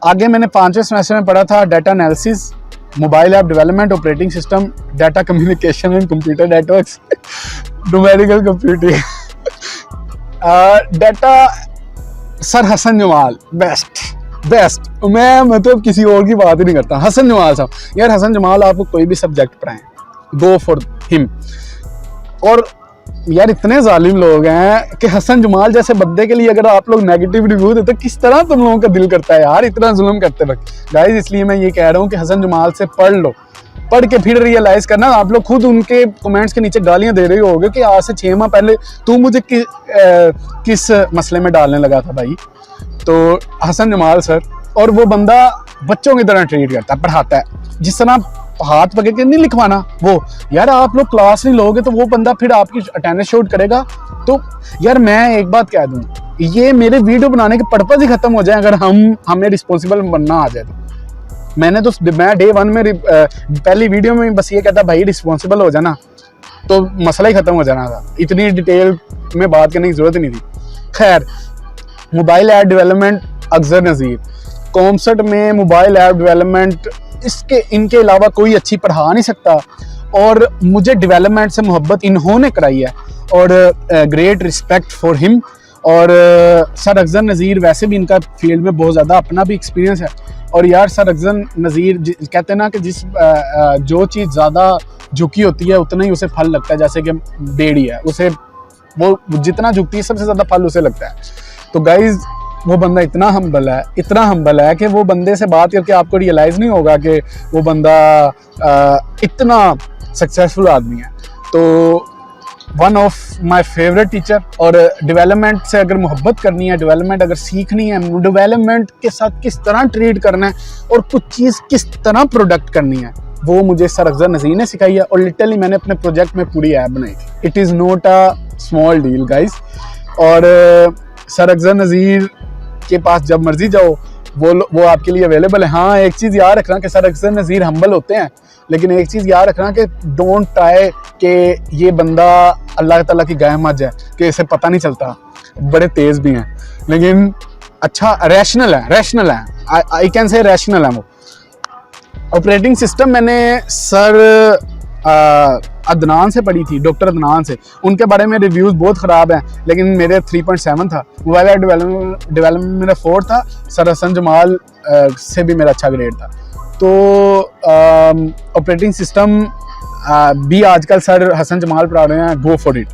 आगे मैंने 5वें सेमेस्टर में पढ़ा था data analysis, mobile app development, operating system, data communication and computer networks, numerical computing. Data sir Hasan Jamal best. मैं मतलब किसी और की बात ही नहीं करता। हसन जमाल साहब, यार हसन जमाल आपको कोई भी सब्जेक्ट पढ़ाएं, गो फॉर हिम। और यार इतने जालिम लोग हैं कि हसन जमाल जैसे बंदे के लिए अगर आप लोग नेगेटिव रिव्यू देते, किस तरह तुम लोगों का दिल करता है यार इतना जुल्म करते वक्त। गाइस इसलिए मैं ये कह रहा हूँ कि हसन जमाल से पढ़ लो, पढ़ के फिर रियलाइज करना। आप लोग खुद उनके कमेंट्स के नीचे गालियां दे रहे होगे कि आज से 6 माह पहले तू मुझे किस मसले में डालने लगा था भाई। तो हसन जमाल सर, और वो बंदा बच्चों की तरह ट्रीट करता है, पढ़ाता है, जिस तरह हाथ पकड़ के नहीं लिखवाना वो। यार आप लोग क्लास नहीं लोगे तो वो बंदा फिर आपकी अटेंडेंस शूट करेगा। तो यार मैं एक बात कह दूं, ये मेरे वीडियो बनाने के पर्पज ही खत्म हो जाए अगर हमें रिस्पॉन्सिबल बनना आ जाए। मैं डे 1 में पहली वीडियो में बस ये कहता भाई रिस्पॉन्सिबल हो जाना, तो मसला ही खत्म हो जाना था। इतनी डिटेल में बात करने की जरूरत नहीं थी। खैर, मोबाइल ऐप डेवलपमेंट अफजल नज़ीर, कॉमसर्ट में मोबाइल ऐप डेवलपमेंट इनके अलावा कोई अच्छी पढ़ा नहीं सकता। और मुझे डेवलपमेंट से मोहब्बत इन्होंने कराई है और ग्रेट रिस्पेक्ट फॉर हिम। और सर अफजल नज़ीर वैसे भी इनका फील्ड में बहुत ज़्यादा अपना भी एक्सपीरियंस है। और यार सर अफजल नज़ीर कहते हैं ना कि जो चीज़ ज़्यादा झुकी होती है उतना ही उसे फल लगता है। जैसे कि बेड़ी है, उसे वो जितना झुकती है सबसे ज़्यादा फल उसे लगता है। तो गाइज वो बंदा इतना हम्बल है कि वो बंदे से बात करके आपको रियलाइज़ नहीं होगा कि वो बंदा इतना सक्सेसफुल आदमी है। तो one of my favourite teacher. और डेवलपमेंट से अगर मोहब्बत करनी है, डेवलपमेंट अगर सीखनी है, डेवलपमेंट के साथ किस तरह ट्रीट करना है और कुछ चीज़ किस तरह प्रोडक्ट करनी है, वो मुझे सर अफजल नज़ीर ने सिखाई है। और लिटरली मैंने अपने प्रोजेक्ट में पूरी ऐप बनाई थी। It is not a small deal guys. और सर अफजल नज़ीर के पास जब मर्जी जाओ वो आपके लिए अवेलेबल है। हाँ, एक चीज़ याद रखना कि सर अफजल नज़ीर हम्बल होते हैं, लेकिन एक चीज़ याद रखना कि डोंट ट्राई कि ये बंदा अल्लाह ताला की गाय मज है कि इसे पता नहीं चलता। बड़े तेज़ भी हैं, लेकिन अच्छा रैशनल है। आई कैन से रैशनल है वो। ऑपरेटिंग सिस्टम मैंने सर अदनान से पढ़ी थी, डॉक्टर अदनान से। उनके बारे में रिव्यूज़ बहुत ख़राब हैं, लेकिन मेरे 3.7 था। मोबाइल ऐप डेवलपमेंट मेरा 4 था। सर हसन जमाल से भी मेरा अच्छा ग्रेड था। तो ऑपरेटिंग सिस्टम भी आजकल सर हसन जमाल पढ़ा रहे हैं, go for it.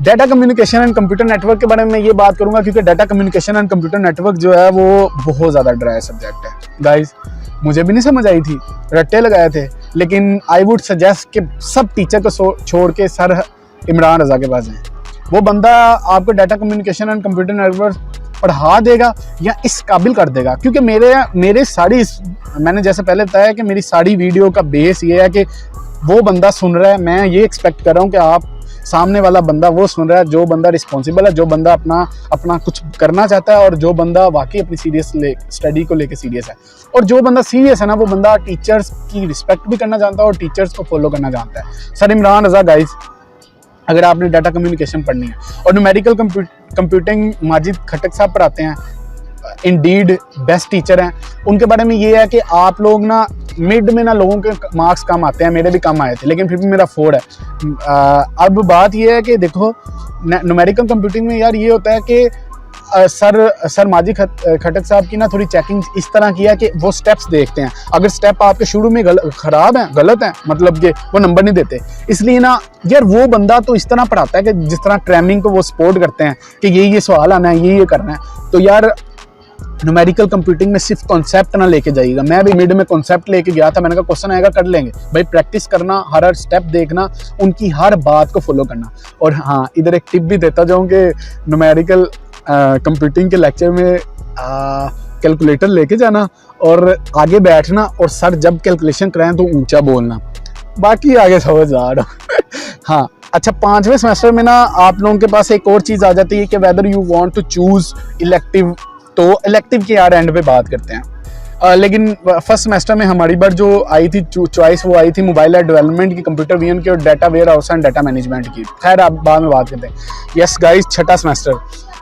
Data communication and computer network के बारे में ये बात करूंगा क्योंकि data communication and computer network जो है वो बहुत ज़्यादा ड्राई सब्जेक्ट है गाइज। मुझे भी नहीं समझ आई थी, रट्टे लगाए थे, लेकिन आई वुड सजेस्ट कि सब टीचर को छोड़ के सर इमरान रज़ा के पास जाएं। वो बंदा आपको data communication and computer network पढ़ा देगा या इस काबिल कर देगा। क्योंकि मैंने जैसे पहले बताया कि मेरी सारी वीडियो का बेस ये है कि वो बंदा सुन रहा है, मैं ये एक्सपेक्ट कर रहा हूँ कि आप सामने वाला बंदा वो सुन रहा है जो बंदा रिस्पॉन्सिबल है, जो बंदा अपना कुछ करना चाहता है और जो बंदा वाकई अपनी स्टडी को लेके सीरियस है। और जो बंदा सीरियस है ना, वो बंदा टीचर्स की रिस्पेक्ट भी करना जानता है और टीचर्स को फॉलो करना जानता है। सर इमरान रज़ा गाइज, अगर आपने डाटा कम्युनिकेशन पढ़नी है। और न्यूमेरिकल कंप्यूटिंग माजिद खटक साहब पढ़ाते हैं, इंडीड बेस्ट टीचर हैं। उनके बारे में ये है कि आप लोग ना मिड में ना लोगों के मार्क्स कम आते हैं, मेरे भी कम आए थे, लेकिन फिर भी मेरा 4 है। अब बात ये है कि देखो न्यूमेरिकल कंप्यूटिंग में यार ये होता है कि सर माजिद खटक साहब की ना थोड़ी चेकिंग इस तरह की है कि वो स्टेप्स देखते हैं। अगर स्टेप आपके शुरू में खराब हैं, गलत हैं, मतलब कि वो नंबर नहीं देते। इसलिए ना यार वो बंदा तो इस तरह पढ़ाता है कि जिस तरह ट्रेनिंग को वो सपोर्ट करते हैं कि ये सवाल आना है, ये करना है। तो यार न्यूमेरिकल कंप्यूटिंग में सिर्फ कॉन्सेप्ट ना लेके जाइएगा। मैं भी मिड में कॉन्सेप्ट लेके गया था, मैंने कहा क्वेश्चन आएगा कर लेंगे भाई, प्रैक्टिस करना, हर स्टेप देखना, उनकी हर बात को फॉलो करना। और हाँ, इधर एक टिप भी देता जाऊँ कि न्यूमेरिकल कंप्यूटिंग के लेक्चर में कैलकुलेटर लेके जाना और आगे बैठना और सर जब कैलकुलेशन कराएं तो ऊंचा बोलना, बाकी आगे समझ आ रहा। हाँ अच्छा, 5वें सेमेस्टर में ना आप लोगों के पास एक और चीज़ आ जाती है कि whether you want to choose elective. तो इलेक्टिव के यार एंड पे बात करते हैं। लेकिन फर्स्ट सेमेस्टर में हमारी बार जो आई थी चॉइस, वो आई थी मोबाइल ऐप डेवलपमेंट की, कंप्यूटर विजन की और data warehouse and data management की। खैर आप बाद में बात करते हैं। यस गाइस, छठा सेमेस्टर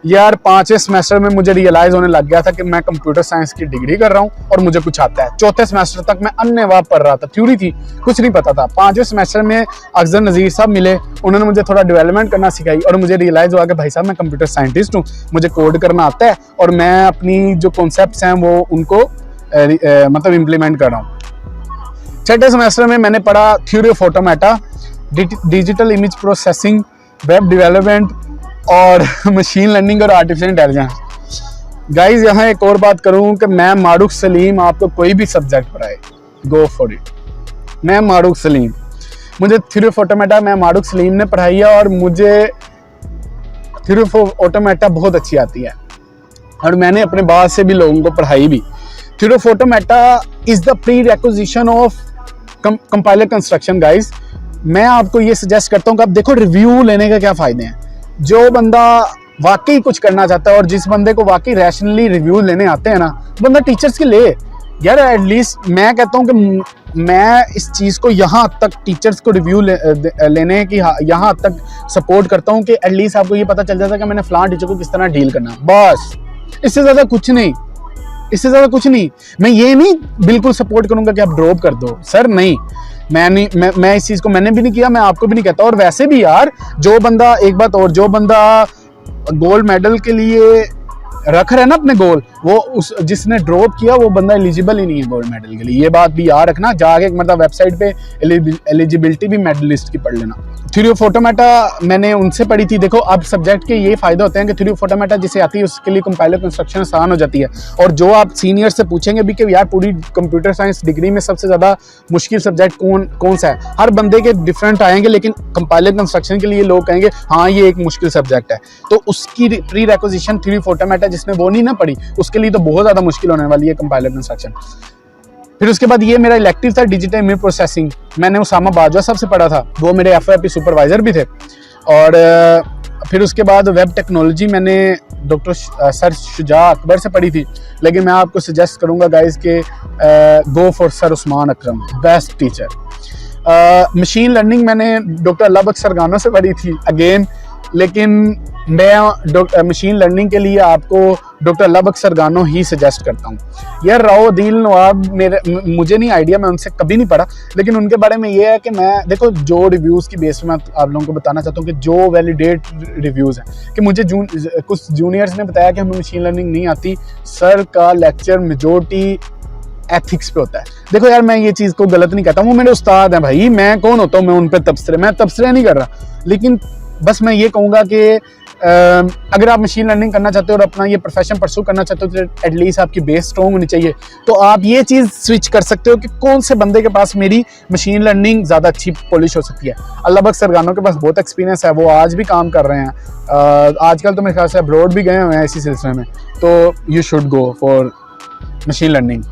यार 5वें सेमेस्टर में मुझे रियलाइज़ होने लग गया था कि मैं कंप्यूटर साइंस की डिग्री कर रहा हूँ और मुझे कुछ आता है। 4थे सेमेस्टर तक मैं अन्यवाद पढ़ रहा था, थ्योरी थी, कुछ नहीं पता था। 5वें सेमेस्टर में अफजल नज़ीर साहब मिले, उन्होंने मुझे थोड़ा डेवलपमेंट करना सिखाई और मुझे रियलाइज़ हुआ कि भाई साहब मैं कंप्यूटर साइंटिस्ट हूँ, मुझे कोड करना आता है और मैं अपनी जो कॉन्सेप्ट्स हैं वो उनको मतलब इम्प्लीमेंट कर रहा हूँ। 6ठे सेमेस्टर में मैंने पढ़ा theory of automata, digital image processing, web development और मशीन लर्निंग और आर्टिफिशियल इंटेलिजेंस। गाइज यहाँ एक और बात करूँ कि मैं मारूख सलीम आपको कोई भी सब्जेक्ट पढ़ाए, गो फॉर इट। मैं मारूख सलीम, मुझे थ्योरी ऑफ ऑटोमेटा मैं मारूख सलीम ने पढ़ाई है और मुझे थ्योरी ऑफ ऑटोमेटा बहुत अच्छी आती है और मैंने अपने बाद से भी लोगों को पढ़ाई भी। Theory of automata is the pre requisition of compiler construction. Guys मैं आपको ये सजेस्ट करता हूँ कि आप देखो रिव्यू लेने का क्या फ़ायदे हैं। जो बंदा वाकई कुछ करना चाहता है और जिस बंदे को वाकई रैशनली रिव्यू लेने आते हैं ना, बंदा टीचर्स के ले यार। एटलीस्ट मैं कहता हूँ कि मैं इस चीज़ को यहाँ तक टीचर्स को रिव्यू लेने की यहाँ तक सपोर्ट करता हूँ कि एटलीस्ट आपको ये पता चल जाता है कि मैंने फलां टीचर को किस तरह डील करना, बस इससे ज़्यादा कुछ नहीं, इससे ज़्यादा कुछ नहीं। मैं ये नहीं बिल्कुल सपोर्ट करूँगा कि आप ड्रॉप कर दो, सर नहीं, मैं इस चीज़ को मैंने भी नहीं किया, मैं आपको भी नहीं कहता। और वैसे भी यार जो बंदा, एक बात और, जो बंदा गोल्ड मेडल के लिए रख रहा है ना अपने गोल, वो उस जिसने ड्रॉप किया वो बंदा एलिजिबल ही नहीं है गोल्ड मेडल के लिए। ये बात भी याद रखना, जाके एक मतलब वेबसाइट पे एलिजिबिलिटी भी मेडलिस्ट की पढ़ लेना। थ्योरी ऑफ ऑटोमेटा मैंने उनसे पढ़ी थी। देखो अब सब्जेक्ट के ये फायदे होते हैं कि थ्योरी ऑफ ऑटोमेटा जिसे आती है उसके लिए कंपाइलर कंस्ट्रक्शन आसान हो जाती है। और जो आप सीनियर से पूछेंगे भी कि यार पूरी कंप्यूटर साइंस डिग्री में सबसे ज़्यादा मुश्किल सब्जेक्ट कौन सा है, हर बंदे के डिफरेंट आएंगे, लेकिन कंपाइलर कंस्ट्रक्शन के लिए लोग कहेंगे हाँ ये एक मुश्किल सब्जेक्ट है। तो उसकी pre requisition theory of automata जिसने वो नहीं ना पढ़ी, उसके लिए तो बहुत ज़्यादा मुश्किल होने वाली है कंपाइलर कंस्ट्रक्शन। फिर उसके बाद ये मेरा इलेक्टिव था डिजिटल इमेज प्रोसेसिंग, मैंने उसामा बाजवा साहब से पढ़ा था, वो मेरे FYP सुपरवाइज़र भी थे। और फिर उसके बाद वेब टेक्नोलॉजी मैंने डॉक्टर सर शुजा अकबर से पढ़ी थी, लेकिन मैं आपको सजेस्ट करूँगा गाइस के go for sir Usman Akram, best teacher. Machine learning मैंने डॉक्टर अल्लाह बख्श सरगानो से पढ़ी थी अगेन, लेकिन मैं मशीन लर्निंग के लिए आपको डॉक्टर अल्लाह बख्श सरगानो ही सजेस्ट करता हूँ। यार राव दिल नवाब मुझे नहीं आइडिया, मैं उनसे कभी नहीं पढ़ा, लेकिन उनके बारे में ये है कि मैं देखो जो रिव्यूज़ की बेस में आप लोगों को बताना चाहता हूँ कि जो वैलिडेट रिव्यूज़ हैं कि मुझे कुछ जूनियर्स ने बताया कि हमें मशीन लर्निंग नहीं आती, सर का लेक्चर मेजॉरिटी एथिक्स पे होता है। देखो यार मैं ये चीज़ को गलत नहीं कहता हूँ, वो मेरे उस्ताद हैं भाई, मैं कौन होता हूँ मैं उन पर तबसरे नहीं कर रहा, लेकिन बस मैं ये कहूँगा कि अगर आप मशीन लर्निंग करना चाहते हो और अपना ये प्रोफेशन परस्यू करना चाहते हो तो एटलीस्ट आपकी बेस स्ट्रॉन्ग होनी चाहिए। तो आप ये चीज़ स्विच कर सकते हो कि कौन से बंदे के पास मेरी मशीन लर्निंग ज़्यादा अच्छी पॉलिश हो सकती है। अल्लाह बख्श सरगानो के पास बहुत एक्सपीरियंस है, वो आज भी काम कर रहे हैं, आजकल तो मेरे ख्याल से अब्रॉड भी गए हुए हैं इसी सिलसिले में, तो you should go for machine learning.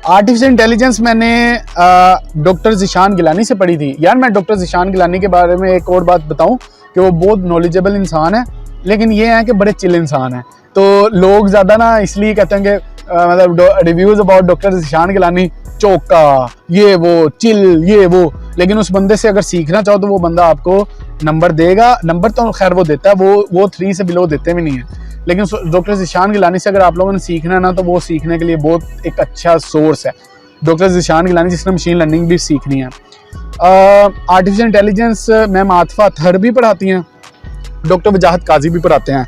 Artificial intelligence मैंने डॉक्टर ज़ीशान गिलानी से पढ़ी थी। यार मैं डॉक्टर ज़ीशान गिलानी के बारे में एक और बात बताऊं कि वो बहुत नॉलेजेबल इंसान है, लेकिन ये है कि बड़े चिल इंसान है। तो लोग ज़्यादा ना इसलिए कहते हैं कि मतलब reviews about doctor Zeeshan Gilani चौका ये वो चिल ये वो, लेकिन उस बंदे से अगर सीखना चाहो तो वो बंदा आपको नंबर देगा। नंबर तो खैर वो देता है, वो 3 से बिलो देते भी नहीं है, लेकिन डॉक्टर ज़ीशान गिलानी से अगर आप लोगों ने सीखना है ना तो वो सीखने के लिए बहुत एक अच्छा सोर्स है डॉक्टर ज़ीशान गिलानी, जिसने मशीन लर्निंग भी सीखनी है। Artificial intelligence ma'am Atifa Athar भी पढ़ाती हैं, डॉक्टर वजाहत काजी भी पढ़ाते हैं।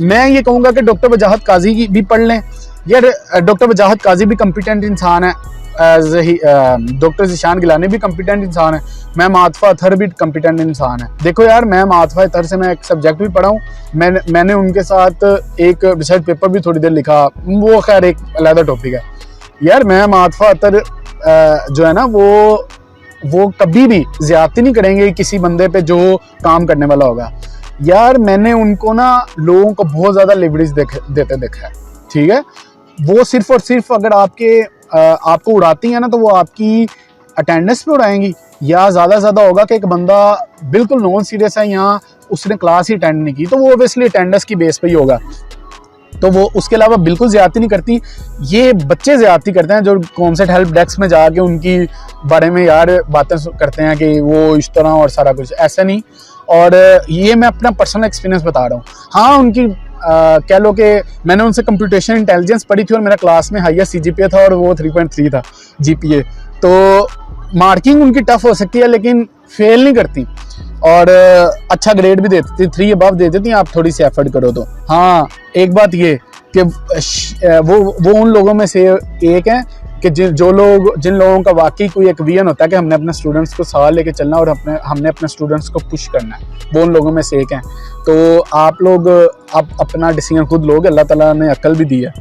मैं ये कहूँगा कि डॉक्टर वजाहत काजी की भी पढ़ लें। यार डॉक्टर वजाहत काजी भी कम्पिटेंट इंसान है, डॉक्टर ज़ीशान गिलानी भी कम्पिटेंट इंसान है, मैम आतिफा अतहर भी कम्पिटेंट इंसान है। देखो यार मैम आतिफा अतहर से मैं एक सब्जेक्ट भी पढ़ा हूँ, मैंने उनके साथ एक रिसर्च पेपर भी थोड़ी देर लिखा, वो खैर एक अलग टॉपिक है। यार मैम आतिफा अतहर जो है ना वो कभी भी ज़्यादती नहीं करेंगे किसी बंदे पे जो काम करने वाला होगा। यार मैंने उनको ना लोगों को बहुत ज़्यादा लिवरेज देते देखा है, ठीक है। वो सिर्फ और सिर्फ अगर आपको उड़ाती हैं ना तो वो आपकी अटेंडेंस पे उड़ाएंगी, या ज़्यादा से ज़्यादा होगा कि एक बंदा बिल्कुल नॉन सीरियस है, यहाँ उसने क्लास ही अटेंड नहीं की तो वो ऑब्वियसली अटेंडेंस की बेस पे ही होगा। तो वो उसके अलावा बिल्कुल ज़्यादती नहीं करती। ये बच्चे ज़्यादती करते हैं जो कॉन्सेप्ट हेल्प डेस्क में जाके उनकी बारे में यार बातें करते हैं कि वो इस तरह और सारा कुछ, ऐसा नहीं। और ये मैं अपना पर्सनल एक्सपीरियंस बता रहा हूँ। हाँ, उनकी कह लो कि मैंने उनसे कंप्यूटेशन इंटेलिजेंस पढ़ी थी और मेरा क्लास में हाईएस्ट CGPA था और वो 3.3 था GPA। तो मार्किंग उनकी टफ हो सकती है लेकिन फेल नहीं करती और अच्छा ग्रेड भी देती थी, 3 अबव दे देती हैं आप थोड़ी सी एफर्ट करो तो। हाँ, एक बात ये कि वो उन लोगों में से एक है कि जिन लोगों का वाकई कोई एक विजन होता है कि हमने अपने स्टूडेंट्स को साथ लेके चलना और हमने अपने स्टूडेंट्स को पुश करना है, वो उन लोगों में से एक हैं। तो आप लोग आप अपना डिसीजन खुद लोगे, अल्लाह ताला ने अक्ल भी दी है।